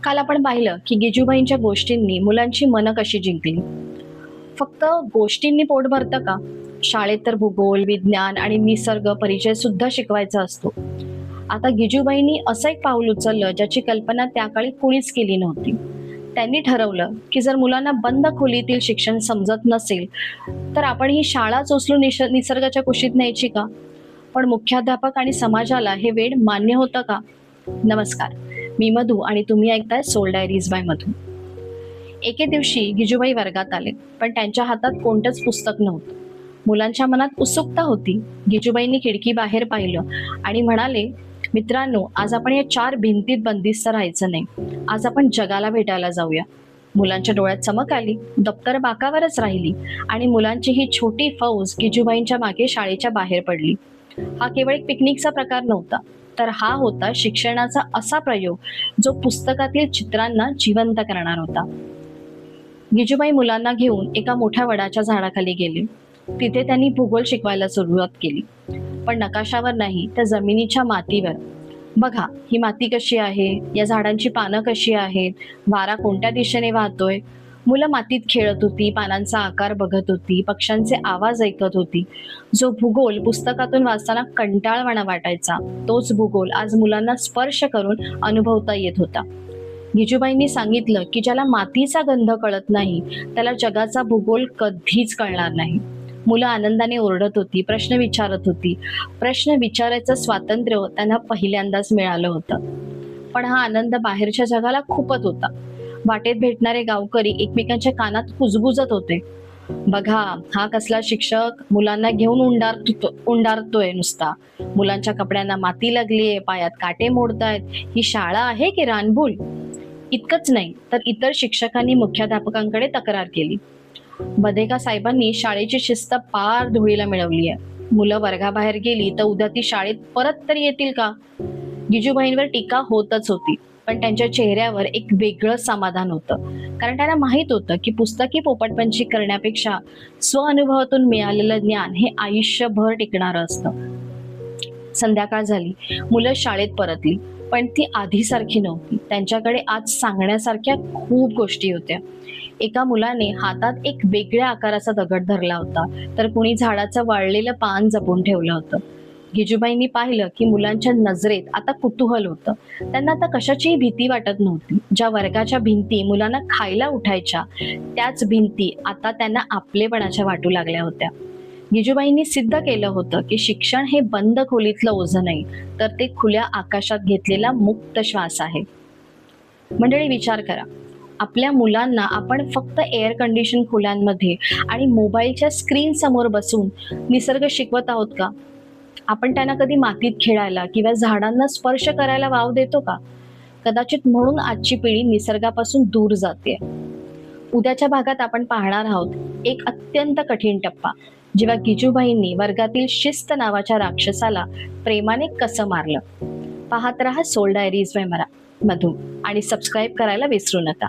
काल आपण पाहिलं की गिजूबाईंच्या गोष्टींनी मुलांची मनं कशी जिंकली. फक्त गोष्टींनी पोट भरतं का? शाळेत तर भूगोल, विज्ञान आणि निसर्ग परिचय सुद्धा शिकवायचा असतो. आता गिजूबाईंनी असं एक पाऊल उचललं ज्याची कल्पना त्या काळी कुणीच केली नव्हती. त्यांनी ठरवलं की जर मुलांना बंद खोलीतील शिक्षण समजत नसेल तर आपण ही शाळाच उचलून निसर्गाच्या कुशीत न्यायची का? पण मुख्याध्यापक आणि समाजाला हे वेड मान्य होतं का? नमस्कार, मी मधू आणि तुम्ही ऐकताय सोल डायरीज बाय मधू. एके दिवशी गिजूबाई वर्गात आले, पण त्यांच्या हातात कोणतंच पुस्तक नव्हतं. मुलांच्या मनात उत्सुकता होती. गिजूबाईंनी खिडकी बाहेर पाहिलं आणि म्हणाले, मित्रांनो, आज आपण या चार भिंतीत बंदिस्त राहायचं नाही. आज आपण जगाला भेटायला जाऊया. मुलांच्या डोळ्यात चमक आली, दप्तर बाकावरच राहिली आणि मुलांची ही छोटी फौज गिजूबाईंच्या मागे शाळेच्या बाहेर पडली. हा केवळ एक पिकनिकचा प्रकार नव्हता, तर हा होता शिक्षणाचा असा प्रयोग जो पुस्तकातील चित्रांना जिवंत करणार होता. गिजूबाई मुलांना घेऊन एका मोठ्या वडाच्या झाडाखाली गेले. तिथे त्यांनी भूगोल शिकवायला सुरुवात केली, पण नकाशावर नाही, त्या जमिनीच्या मातीवर. बघा, ही माती कशी आहे, या झाडांची पानं कशी आहेत, वारा कोणत्या दिशेने वाहतोय. मुलं मातीत खेळत होती, पानांचा आकार बघत होती, पक्ष्यांचे आवाज ऐकत होती. जो भूगोल पुस्तकातून वाचताना कंटाळवाणा वाटायचा, तोच भूगोल आज मुलांना स्पर्श करून अनुभवता येत होता. गिजूबाईंनी सांगितलं की ज्याला मातीचा गंध कळत नाही त्याला जगाचा भूगोल कधीच कळणार नाही. मुलं आनंदाने ओरडत होती, प्रश्न विचारत होती. प्रश्न विचारायचं स्वातंत्र्य त्यांना पहिल्यांदाच मिळालं होतं. पण हा आनंद बाहेरच्या जगाला खूपच होता. वाटेत भेटणारे गावकरी एकमेकांच्या कानात कुजबुजत होते. बघा, हा कसला शिक्षक मुलांना घेऊन उंडारतोय नुसता. मुलांच्या कपड्यांना माती लागलीये, पायात काटे मोडतायत. ही शाळा आहे की रानभूल? इतकंच नाही तर इतर शिक्षकांनी मुख्याध्यापकांकडे तक्रार केली. बधेका साहेबांनी शाळेची शिस्त पार धुळीला मिळवली आहे. मुलं वर्गाबाहेर गेली तर उद्या ती शाळेत परत तरी येतील का? गिजूबाईंवर टीका होतच होती, पण त्यांच्या चेहऱ्यावर एक वेगळं समाधान होतं. कारण त्यांना माहित होतं की पुस्तकी पोपटपंची करण्यापेक्षा स्वअनुभवातून मिळालेलं ज्ञान हे आयुष्यभर टिकणारं असतं. संध्याकाळ झाली, मुलं शाळेत परतली, पण ती आधीसारखी नव्हती. त्यांच्याकडे आज सांगण्यासारख्या खूप गोष्टी होत्या. एका मुलाने हातात एक वेगळ्या आकाराचा दगड धरला होता, तर कुणी झाडाचं वाळलेलं पान जपून ठेवलं होतं. गिजूबाईंनी पाहिलं की मुलांच्या नजरेत आता कुतूहल होतं. त्यांना आता कशाचीही भीती वाटत नव्हती. ज्या वर्गाच्या भिंती मुलांना खायला उठायच्या, त्याच भिंती आता त्यांना आपलेपणाच्या वाटू लागल्या होत्या. गिजूबाईंनी सिद्ध केलं होतं की शिक्षण हे बंद खोलीतलं ओझं नाही, तर ते खुल्या आकाशात घेतलेला मुक्त श्वास आहे. मंडळी, विचार करा, आपल्या मुलांना आपण फक्त एअर कंडिशन खोल्यांमध्ये आणि मोबाईलच्या स्क्रीन समोर बसून निसर्ग शिकवत आहोत का? आपण त्यांना कधी मातीत खेळायला किंवा झाडांना स्पर्श करायला वाव देतो का? कदाचित म्हणून आजची पिढी निसर्गापासून दूर जाते. उद्याच्या भागात आपण पाहणार आहोत एक अत्यंत कठीण टप्पा, जेव्हा गिजूबाईंनी वर्गातील शिस्त नावाच्या राक्षसाला प्रेमाने कसं मारलं. पाहत रहा सोल डायरीज बाय मधू आणि सबस्क्राईब करायला विसरू नका.